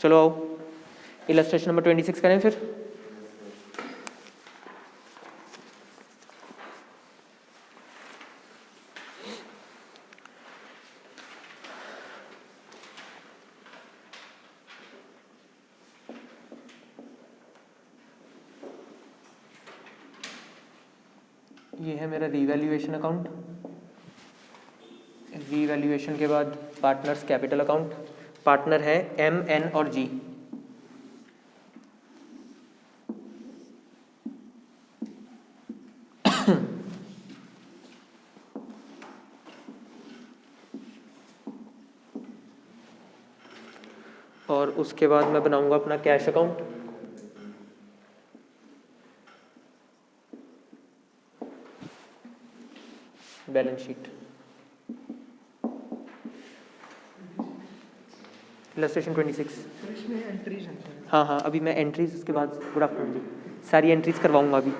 चलो आओ illustration number 26 करें फिर। ये है मेरा रीवैल्यूएशन अकाउंट। रीवैल्यूएशन के बाद पार्टनर्स कैपिटल अकाउंट। पार्टनर है एम, एन और जी। और उसके बाद मैं बनाऊंगा अपना cash account. Balance sheet. Illustration 26। हाँ हाँ, अभी मैं एंट्रीज उसके बाद, गुड आफ्टरनून जी, सारी एंट्रीज करवाऊंगा अभी।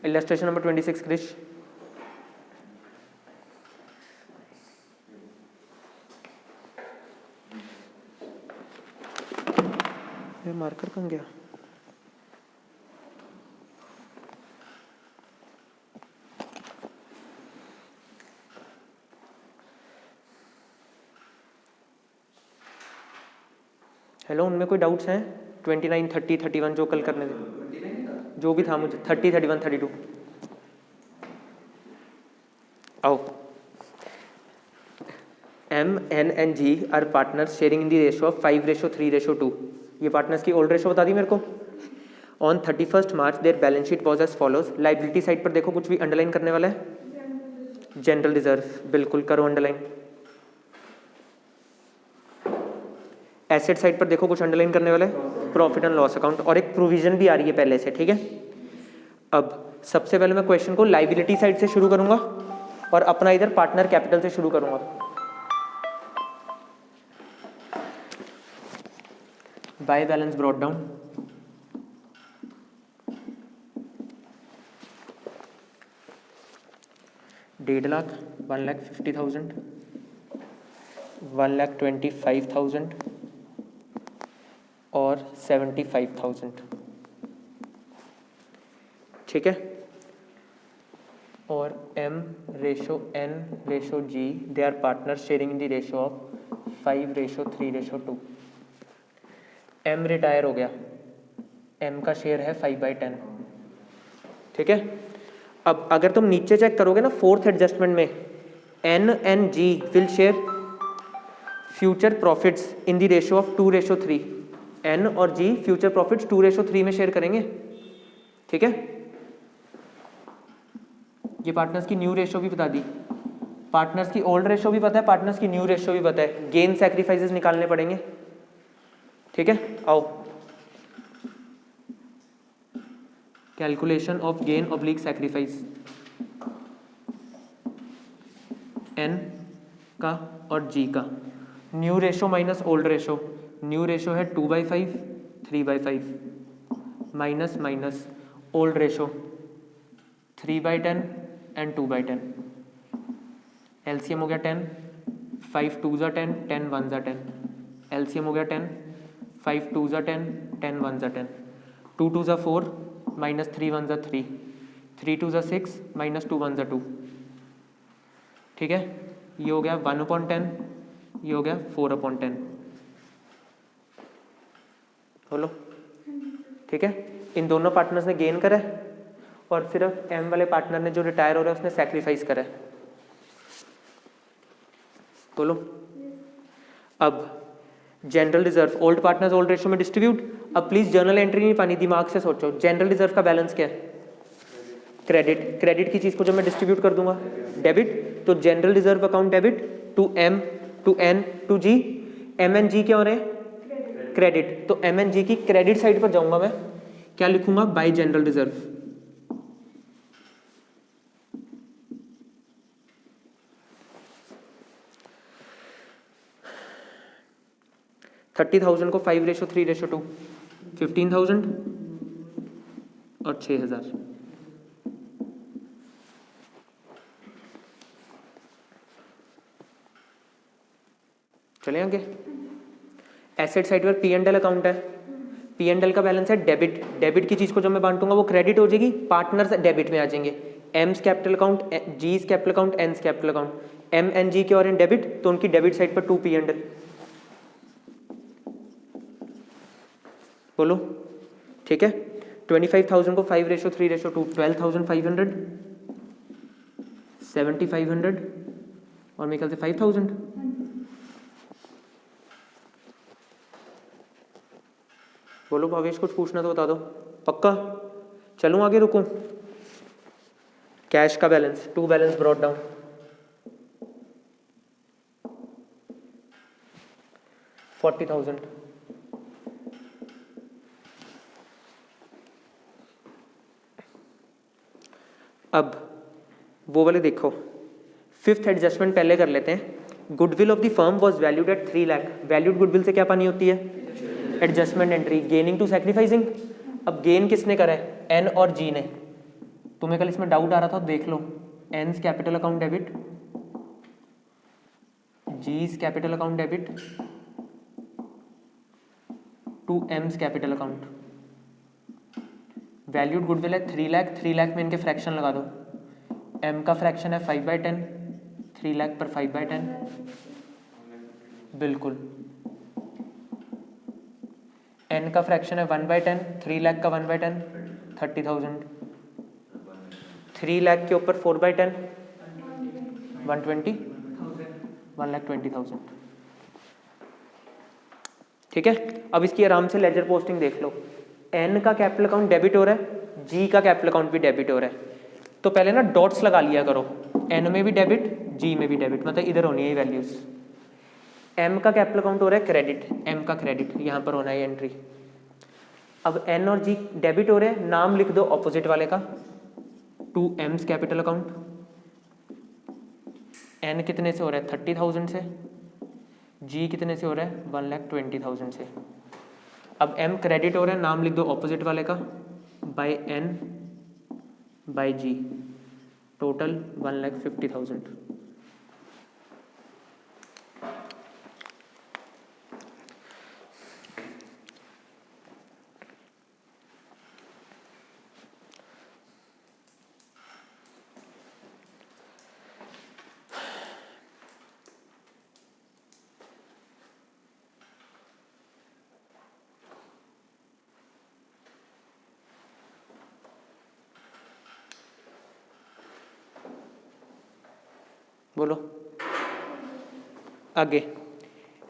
Illustration number 26 Krish. ये मार्कर कहाँ गया? हेलो, उनमें कोई डाउट्स हैं? 29, 30, 31 जो कल करने थे, जो भी था मुझे, 30, 31, 32। आओ। M, N and G are partners sharing in the ratio of 5:3:2। ये पार्टनर्स की ओल्ड रेशो बता दी मेरे को। On 31 March their balance sheet was as follows. Liability side पर देखो, कुछ भी अंडरलाइन करने वाला है? जनरल रिजर्व, बिल्कुल करो अंडरलाइन। एसेट साइड पर देखो, कुछ अंडरलाइन करने वाला है? प्रॉफिट एंड लॉस अकाउंट, और एक प्रोविजन भी आ रही है पहले से, ठीक है। अब सबसे पहले मैं क्वेश्चन को लाइबिलिटी साइड से शुरू करूंगा और अपना इधर पार्टनर कैपिटल से शुरू करूंगा। By balance brought down. ₹1.5 lakh, 1,50,000, 1,25,000 और 75,000, ठीक है। और M ratio N ratio G they are partner sharing in the ratio of 5:3:2। M retire हो गया, M का शेयर है 5/10, ठीक है। अब अगर तुम नीचे चेक करोगे ना, फोर्थ एडजस्टमेंट में N and G will share future profits in the ratio of 2:3। N और G फ्यूचर प्रॉफिट्स 2:3 में शेयर करेंगे, ठीक है। ये पार्टनर्स की न्यू रेशो भी बता दी, पार्टनर्स की ओल्ड रेशो भी पता है, पार्टनर्स की न्यू रेशो भी पता है। गेन सैक्रिफाइसेस निकालने पड़ेंगे, ठीक है। आओ, calculation of gain oblique sacrifice. N का और G का new ratio minus old ratio. New ratio है 2/5, 3/5 minus minus old ratio 3/10 and 2/10। LCM हो गया 10, 5 2s are 10, 10 1s are 10। LCM हो गया 10, 5 2s are 10, 10 1s are 10। 2 2s are 4 minus 3 1s are 3, 3 2s are 6 minus 2 1s are 2, ठीक है। ये हो गया 1/10, ये हो गया 4/10। बोलो, ठीक है। इन दोनों पार्टनर्स ने गेन करा है और सिर्फ एम वाले पार्टनर ने जो रिटायर हो रहा है उसने सैक्रिफाइस करा है। बोलो। अब general reserve, old partners old ratio में डिस्ट्रीब्यूट। अब प्लीज जर्नल एंट्री नहीं पानी, दिमाग से सोचो। जनरल रिजर्व का बैलेंस क्या है? क्रेडिट। क्रेडिट की चीज को जब मैं डिस्ट्रीब्यूट कर दूंगा डेबिट, तो general reserve account debit to M, to N, to G. M N G क्या हो रहे हैं? क्रेडिट। तो एम एन जी की क्रेडिट साइड पर जाऊंगा मैं, क्या लिखूंगा? Bye general reserve. $30,000 को 5:3:2, 15,000 और 6,000। चले आगे। एसेट साइड पर पी एंड एल अकाउंट है, पी एंड एल का बैलेंस है डेबिट, डेबिट की चीज़ को जब मैं बांटूंगा वो क्रेडिट हो जाएगी, पार्टनर्स डेबिट में आ जाएंगे। M's capital account, G's capital account, N's capital account, M N G के और इन डेबिट, तो उनकी डेबिट साइड पर 2 पी एंड एल। बोलो ठीक है। 25,000 को 5:3:2, 12,500, 7,500 और मेरे ख्याल से 5,000। बोलो भावेश कुछ पूछना तो बता दो, पक्का? चलूँ आगे, रुकूं? कैश का balance, to balance brought down, $40,000। अब वो वाले देखो, फिफ्थ एडजस्टमेंट पहले कर लेते हैं। Goodwill of the firm was valued at 3 lakh. Valued goodwill से क्या पानी होती है? Adjustment entry. Gaining to sacrificing, अब गेन किसने करा है? एन और जी ने। तुम्हें कल इसमें डाउट आ रहा था, देख लो। N's capital account debit, G's capital account debit to M's capital account. Valued goodwill है 3 लाख, 3 लाख में इनके फ्रैक्शन लगा दो। एम का फ्रैक्शन है 5/10, 3 लाख पर 5/10, बिल्कुल। एन का फ्रैक्शन है 1/10, 3 लाख का 1/10, 30,000। 3 लाख के ऊपर 4/10, 120, 1,20,000। ठीक है। अब इसकी आराम से लेजर पोस्टिंग देख लो। एन का कैपिटल अकाउंट डेबिट हो रहा है, जी का कैपिटल अकाउंट भी डेबिट हो रहा है, तो पहले ना डॉट्स लगा लिया करो। एन में भी डेबिट, जी में भी डेबिट, मतलब इधर होनी है वैल्यूज। एम का कैपिटल अकाउंट हो रहा है क्रेडिट, एम का क्रेडिट यहाँ पर होना है एंट्री। अब एन और जी डेबिट हो रहे हैं, नाम लिख दो ऑपोजिट वाले का, to M's capital account. N कितने से हो रहा है? 30,000 से। जी कितने से हो रहा है? 1,20,000 से। अब एम क्रेडिट हो रहा है, नाम लिख दो ऑपोजिट वाले का, by N by G, total 1,50,000। बोलो आगे।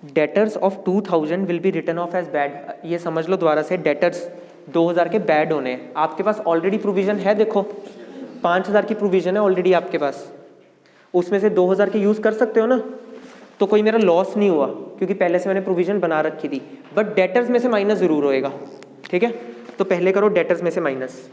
Debtors of 2,000 will be written off as bad. ये समझ लो दोबारा से, डेटर्स 2,000 के बैड होने हैं। आपके पास ऑलरेडी प्रोविजन है, देखो 5,000 की प्रोविजन है ऑलरेडी आपके पास, उसमें से 2,000 के यूज कर सकते हो ना, तो कोई मेरा लॉस नहीं हुआ क्योंकि पहले से मैंने प्रोविजन बना रखी थी। बट डेटर्स में से माइनस जरूर होएगा, ठीक है। तो पहले करो डेटर्स में से माइनस।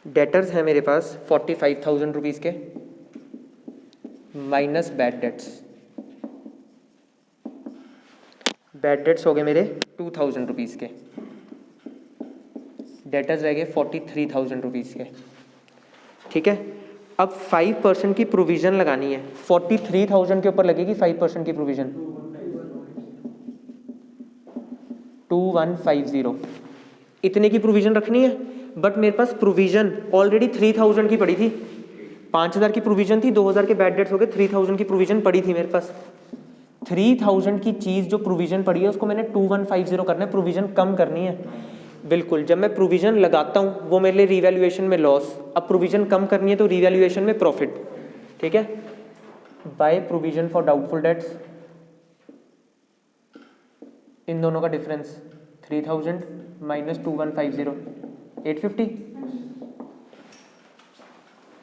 डेटर्स है मेरे पास 45,000 रुपीज़ के, minus bad debts. Bad debts हो गए मेरे 2,000 रुपीज़ के, डेटर्स रह गए 43,000 रुपीज़ के, ठीक है। अब 5% की प्रोविज़न लगानी है, 43,000 के ऊपर लगेगी 5% की प्रोविज़न, 2,150। इतने की प्रोविज़न रखनी है, बट मेरे पास प्रोविज़न ऑलरेडी 3,000 की पड़ी थी। 5,000 की प्रोविज़न थी, 2,000 के बैड डेट्स हो गए, 3,000 की प्रोविज़न पड़ी थी मेरे पास। 3,000 की चीज़ जो प्रोविज़न पड़ी है उसको मैंने 2,150 करना है, प्रोविज़न कम करनी है। बिल्कुल, जब मैं प्रोविज़न लगाता हूँ वो मेरे लिए रिवैल्यूएशन में लॉस, अब प्रोविज़न कम करनी है तो रिवैल्यूएशन में प्रॉफिट, ठीक है। By provision for doubtful debts, इन दोनों का डिफरेंस 3,000 माइनस 2,150, 850।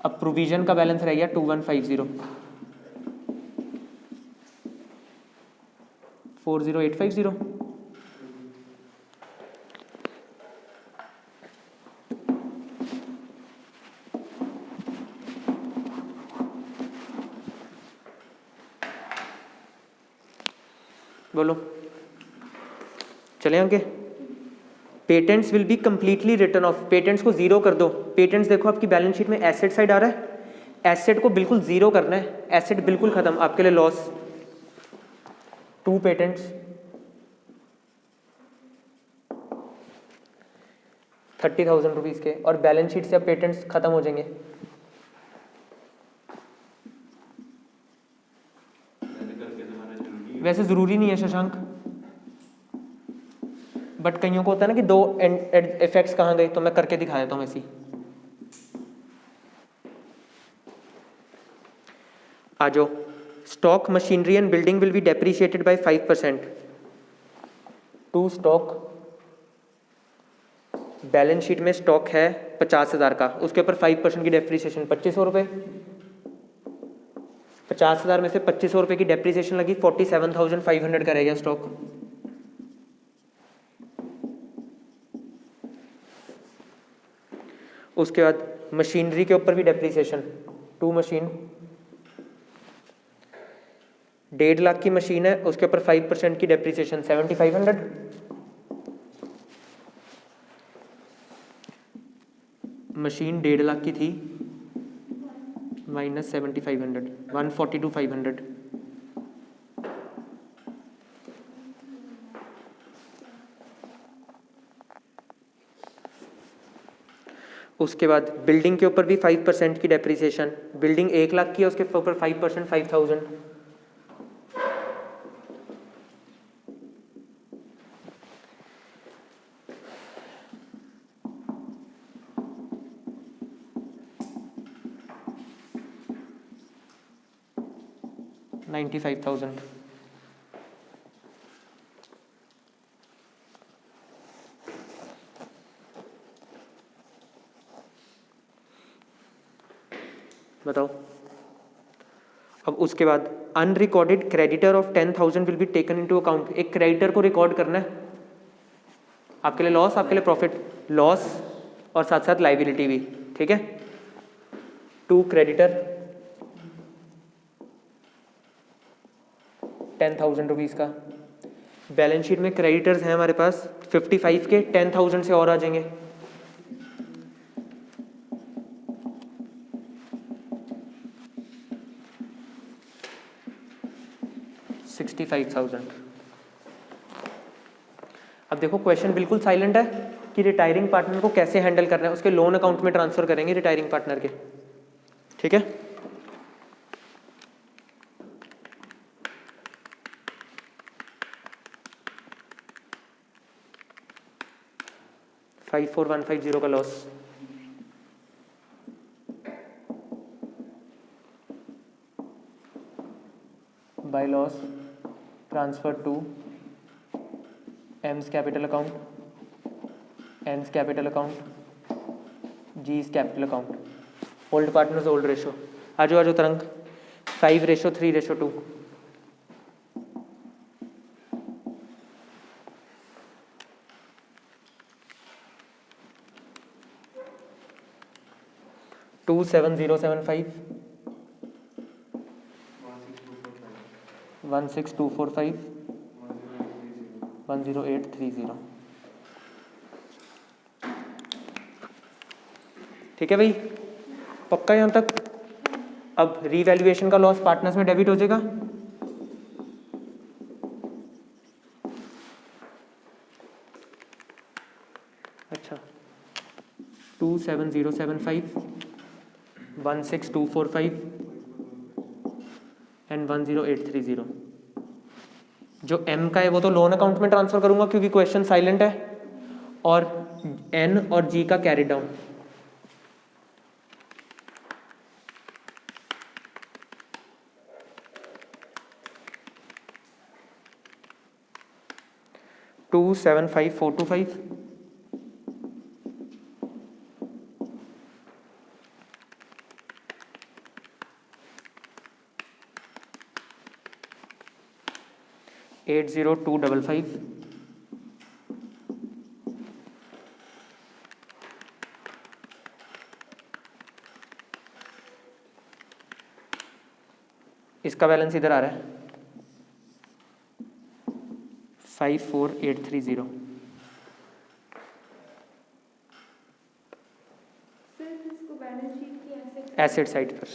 अब प्रोविज़न का बैलेंस रह गया 2,150, 4,0850। बोलो चले आगे। Patents will be completely return of, patents को जीरो कर दो। पेटेंट्स देखो आपकी बैलेंस शीट में एसेट साइड आ रहा है, एसेट को बिल्कुल जीरो करना है, एसेट बिल्कुल खत्म, आपके लिए लॉस। 2 पेटेंट्स 30,000 रुपीज़ के, और बैलेंस शीट से अब पेटेंट्स खत्म हो जाएंगे। वैसे ज़रूरी नहीं है शशांक, बट कईयों को होता है ना कि 2 इफेक्ट्स कहाँ गए, तो मैं करके दिखा देता हूँ ऐसी। आ जाओ। Stock machinery and building will be depreciated by 5%। To stock, balance sheet में स्टॉक है 50,000 का, उसके ऊपर 5% की डेप्रिसिएशन 2500 रुपये। 50,000 में से 2500 रुपये की डेप्रिसिएशन लगी, 47,500 का रह गया स्टॉक। उसके बाद मशीनरी के ऊपर भी डेप्रिसिएशन, 2 मशीन, 1.5 लाख की मशीन है, उसके ऊपर 5% की डेप्रिसिएशन 7,500। मशीन 1.5 लाख की थी, माइनस 7,500, 142,500। उसके बाद बिल्डिंग के ऊपर भी 5% की डेप्रिसिएशन, बिल्डिंग 1 लाख की है, उसके ऊपर 5%, 5,000। $95,000। बताओ। अब उसके बाद unrecorded creditor of 10,000 will be taken into account. एक क्रेडिटर को रिकॉर्ड करना है, आपके लिए लॉस, आपके लिए प्रॉफिट, लॉस और साथ साथ लाइबिलिटी भी, ठीक है। 2 क्रेडिटर 10,000 रुपीज़ का, बैलेंस शीट में क्रेडिटर्स हैं हमारे पास 55 के, 10,000 से और आ जाएंगे। $65,000। अब देखो क्वेश्चन बिल्कुल साइलेंट है कि रिटायरिंग पार्टनर को कैसे हैंडल करना है, उसके लोन अकाउंट में ट्रांसफर करेंगे रिटायरिंग पार्टनर के, ठीक है। $54,150 का loss, by loss transfer to M's capital account, N's capital account, G's capital account. Old partners old ratio, आजो आजो तरंग, 5:3:2। $27,075, 16,245, 10830। ठीक है भाई, पक्का यहाँ तक। अब रीवैल्यूएशन का लॉस पार्टनर्स में डेबिट हो जाएगा। अच्छा, 27,075, 16,245 एंड 10830। जो एम का है वो तो लोन अकाउंट में ट्रांसफर करूंगा क्योंकि क्वेश्चन साइलेंट है, और एन और जी का कैरी डाउन। $275,425, $80255, इसका बैलेंस इधर आ रहा है 54,830 एसेट साइड पर।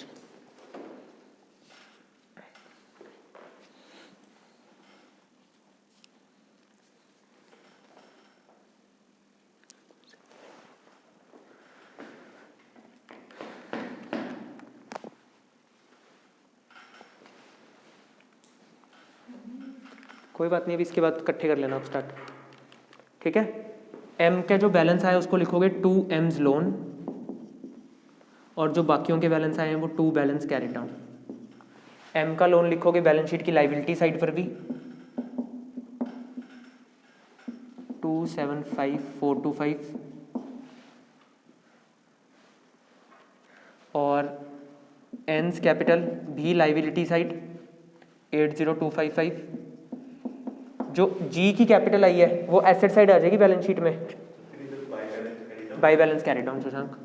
कोई बात नहीं, अभी इसके बाद इकट्ठे कर लेना आप स्टार्ट, ठीक है। एम का जो बैलेंस आया उसको लिखोगे 2 M's लोन, और जो बाकियों के बैलेंस आए हैं वो 2 बैलेंस कैरिड डाउन। एम का लोन लिखोगे बैलेंस शीट की लाइबिलिटी साइड पर भी 275,425, और एन्स कैपिटल भी लाइबिलिटी साइड 80,255। जो जी की कैपिटल आई है वो एसेट साइड आ जाएगी बैलेंस शीट में, by balance carry down. Shashank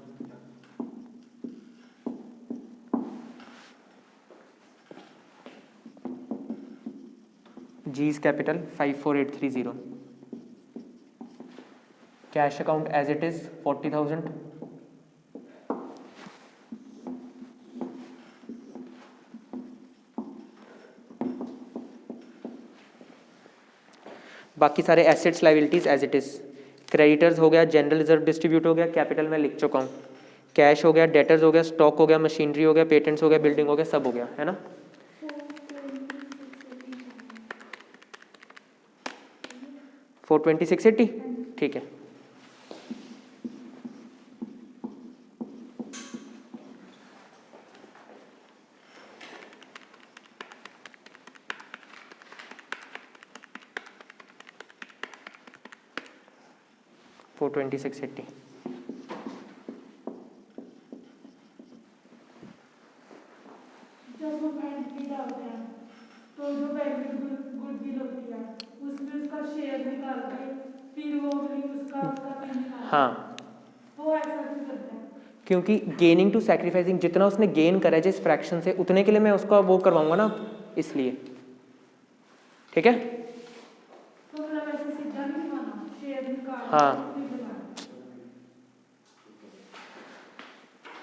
जी's capital 54,830, cash account as it is 40,000, बाकी सारे assets liabilities as it is. Creditors हो गया, जनरल रिजर्व डिस्ट्रीब्यूट हो गया, कैपिटल में लिख चुका हूँ, कैश हो गया, डेटर्स हो गया, स्टॉक हो गया, मशीनरी हो गया, पेटेंट्स हो गया, बिल्डिंग हो गया, सब हो गया, है ना। 42680 ठीक है। फोर 2680 तो जो गुडविल होती है उसमें उसका शेयर निकाल के फिर वो उसका हाँ, वो ऐसा क्यों करता है? क्योंकि गेनिंग टू सैक्रिफाइसिंग, जितना उसने गेन करा है जिस फ्रैक्शन से, उतने के लिए मैं उसका वो करवाऊंगा ना, इसलिए। ठीक है, तो मतलब ऐसे सीधा नहीं माना, शेयर निकाल। हाँ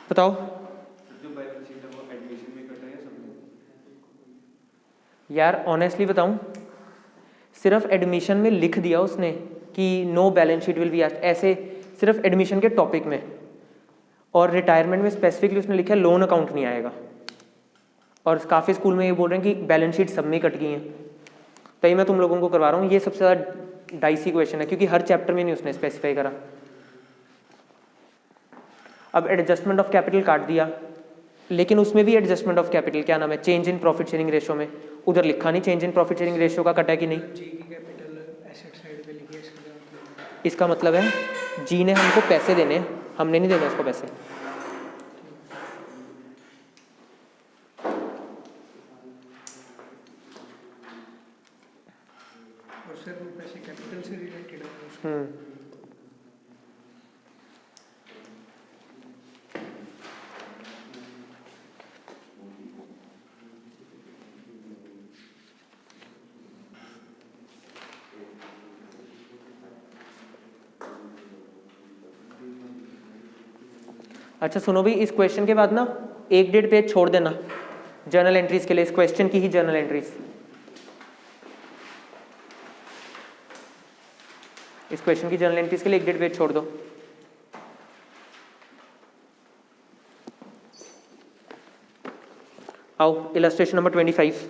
बताओ। यार ऑनेस्टली बताऊं, सिर्फ एडमिशन में लिख दिया उसने कि no balance sheet will be asked, ऐसे सिर्फ एडमिशन के टॉपिक में, और रिटायरमेंट में स्पेसिफिकली उसने लिखा लोन अकाउंट नहीं आएगा, और काफ़ी स्कूल में ये बोल रहे हैं कि बैलेंस शीट सब में कट गई हैं। तो ये मैं तुम लोगों को करवा रहा हूँ, ये सबसे ज़्यादा डाइसी क्वेश्चन है क्योंकि हर चैप्टर में नहीं उसने स्पेसिफाई करा। अब एडजस्टमेंट ऑफ कैपिटल काट दिया, लेकिन उसमें भी एडजस्टमेंट ऑफ कैपिटल क्या नाम है, change in profit sharing ratio में, उधर लिखा नहीं change in profit sharing ratio का कटा कि नहीं। जी की कैपिटल एसेट साइड पे लिखी है, इसका मतलब है जी ने हमको पैसे देने, हमने नहीं देने उसको पैसे। और सर वो पैसे कैपिटल से रिलेटेड है। अच्छा सुनो भी, इस क्वेश्चन के बाद ना 1-1.5 पेज छोड़ देना जर्नल एंट्रीज के लिए, इस क्वेश्चन की ही जर्नल एंट्रीज, इस क्वेश्चन की जर्नल एंट्रीज के लिए 1-1.5 पेज छोड़ दो। आओ इलस्ट्रेशन नंबर 25।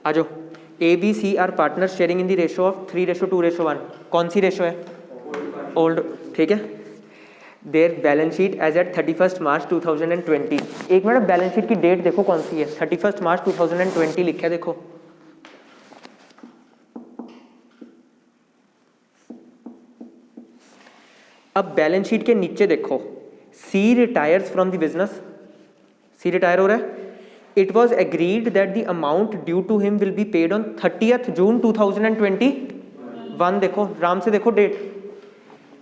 आ जाओ, A B C are partner sharing in the ratio of 3:2:1। कौन सी रेशो है? ओल्ड। ठीक है, their balance sheet as at 31 March 2020। एक मिनट, बैलेंस शीट की डेट देखो कौन सी है, 31 मार्च 2020 लिखा है, देखो अब बैलेंस शीट के नीचे देखो, C retires from the business, C retire हो रहा है। It was agreed that the amount due to him will be paid on 30th June 2021। देखो आराम से देखो डेट,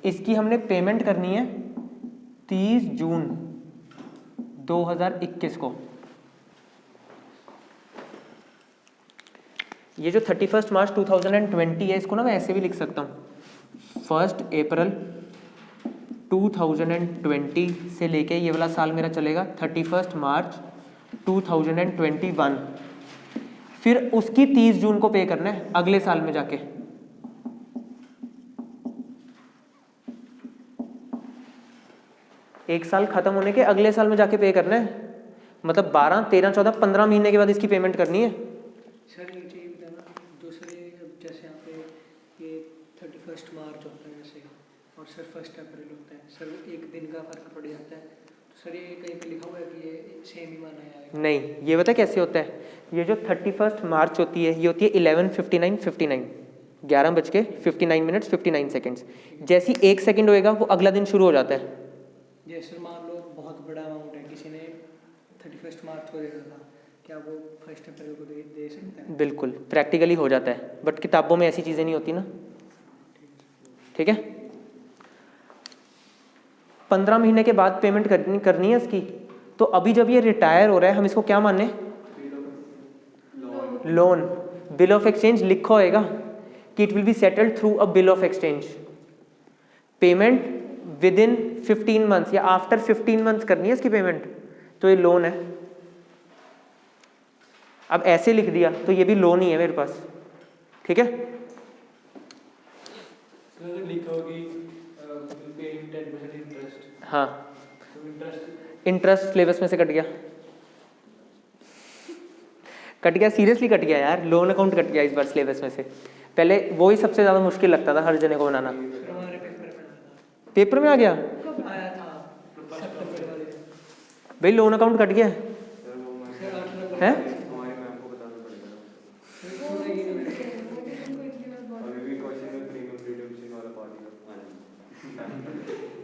इसकी हमने पेमेंट करनी है 30 जून 2021 को। ये जो 31 मार्च 2020 है, इसको ना मैं ऐसे भी लिख सकता हूँ, 1 अप्रैल 2020 से लेके ये वाला साल मेरा चलेगा 31 मार्च 2021, फिर उसकी 30 जून को पे करना है अगले साल में जाके। एक साल खत्म होने के अगले साल में जाके पे करना है, मतलब 12, 13, 14, 15 महीने के बाद इसकी पेमेंट करनी है। सर ये चीज़ बताना, जो सर ये जैसे यहाँ पे ये 31 मार्च होता है ऐसे, और सर 1 अप्रैल होता है, सर एक दिन का फर्क पड़ जाता है, तो सर ये कहीं पे लिखा हुआ है कि ये सेम ही माना जाएगा? नहीं, ये पता कैसे होता है, ये जो 31 मार्च होती है, ये होती है 11:59 11:59 59 सेकेंड्स। जैसे ही 1 सेकेंड होएगा वो अगला दिन शुरू हो जाता है। जैसे मान लो बहुत बड़ा अमाउंट है, किसी ने 31 मार्च को देना था, क्या वो 1 अप्रैल को दे सकता है? बिल्कुल प्रैक्टिकली हो जाता है, बट किताबों में ऐसी चीज़ें नहीं होती ना। ठीक है, 15 महीने के बाद पेमेंट करनी है इसकी। तो अभी जब ये रिटायर हो रहा है, हम इसको क्या माने, लोन। बिल ऑफ एक्सचेंज लिखा होएगा कि it will be settled through a bill of exchange. Payment with in 15 months या आफ्टर 15 मंथ्स करनी है इसकी पेमेंट, तो ये लोन है। अब ऐसे लिख दिया तो ये भी लोन ही है मेरे पास। ठीक है, लिखा होगी पेइंग 10% इंटरेस्ट। हाँ, तो इंटरेस्ट सिलेबस में से कट गया, सीरियसली कट गया यार, लोन अकाउंट कट गया इस बार सिलेबस में से। पहले वो ही सबसे ज़्यादा मुश्किल लगता था हर जने को बनाना। सर हमारे पेपर में आ गया आया था सितंबर वाले, भाई, लोन अकाउंट कट गया है। सर 8 नंबर हैं? हमारे मैम को बताना पड़ेगा। अभी भी क्वेश्चन में प्रीमियम रिडम्पशन वाला पार्ट है।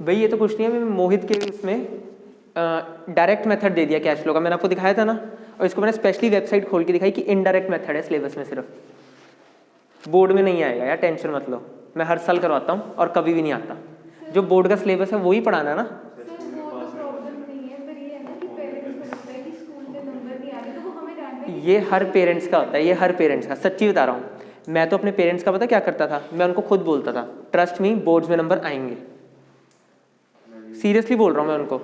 भाई ये तो कुछ नहीं है, मैं मोहित के उसमें डायरेक्ट मेथड दे दिया कैश फ्लो का, मैंने आपको दिखाया था ना, और इसको मैंने स्पेशली वेबसाइट खोल के दिखाई कि इनडायरेक्ट मेथड है सिलेबस में, सिर्फ बोर्ड में नहीं आएगा यार, टेंशन मत लो। मैं हर साल करवाता हूँ और कभी भी नहीं आता। जो बोर्ड का सिलेबस है वही पढ़ाना है ना। ये हर पेरेंट्स का होता है, ये हर पेरेंट्स का, सच्ची बता रहा हूँ। मैं तो अपने पेरेंट्स का पता क्या करता था, मैं उनको खुद बोलता था, ट्रस्ट मी बोर्ड्स में नंबर आएंगे। सीरियसली बोल रहा हूँ मैं उनको,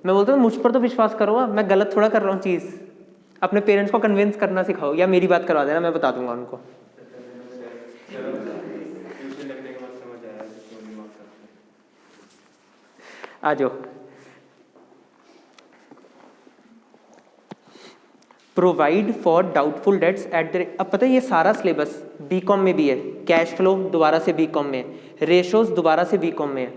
मैं बोलता हूँ मुझ पर तो विश्वास करो, मैं गलत थोड़ा कर रहा हूँ चीज़। अपने पेरेंट्स को कन्विंस करना सिखाओ, या मेरी बात करवा देना, मैं बता दूंगा उनको। आ जाओ। Provide for doubtful dates at the, अब पता है ये सारा सिलेबस बीकॉम में भी है, कैश फ्लो दोबारा से बीकॉम में है, रेशोज दोबारा से बीकॉम में है।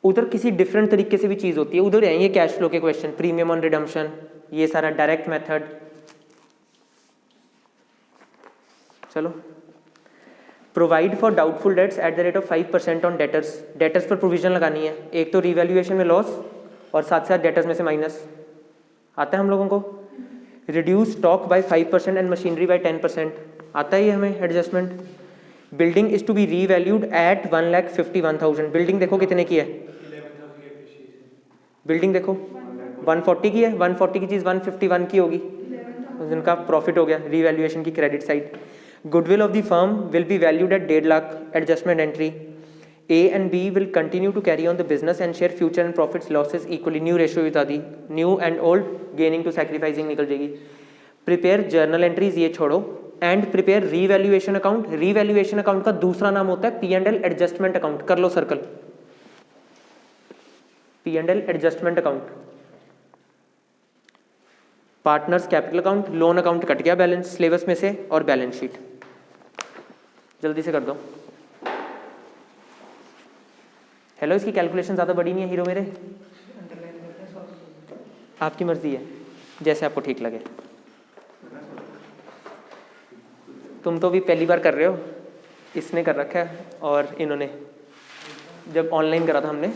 उधर किसी डिफरेंट तरीके से भी चीज़ होती है, उधर है ये कैश फ्लो के क्वेश्चन, प्रीमियम ऑन रिडम्पशन, ये सारा डायरेक्ट मेथड। चलो, provide for doubtful dates at the rate of 5% on debtors. Debtors पर प्रोविजन लगानी है, एक तो रिवैल्यूएशन में लॉस और साथ साथ डेटर्स में से माइनस आता है हम लोगों को। Reduce stock by 5% and machinery by 10% आता है ये हमें adjustment. Building is to be revalued at 1,51,000। Building देखो कितने की है, बिल्डिंग देखो 140 की है, 140 की चीज़ 151 की होगी, उनका प्रॉफिट हो गया रीवैल्यूएशन की credit side. Goodwill of the firm will be valued at 1.5 lakh, adjustment entry. A and B will continue to carry on the business and share future and profits losses equally. New ratio बता दी, new and old gaining to sacrificing निकल जाएगी। Prepare journal entries, ये छोड़ो, and prepare revaluation account. Revaluation account का दूसरा नाम होता है P&L एडजस्टमेंट अकाउंट, कर लो circle, P&L adjustment account. Partners capital account, loan account cut गया बैलेंस सिलेबस में से, और बैलेंस शीट जल्दी से कर दो। हेलो, इसकी कैलकुलेशन ज़्यादा बड़ी नहीं है हीरो मेरे, आपकी मर्जी है, जैसे आपको ठीक लगे। तुम तो भी पहली बार कर रहे हो, इसने कर रखा है और इन्होंने जब ऑनलाइन करा था हमने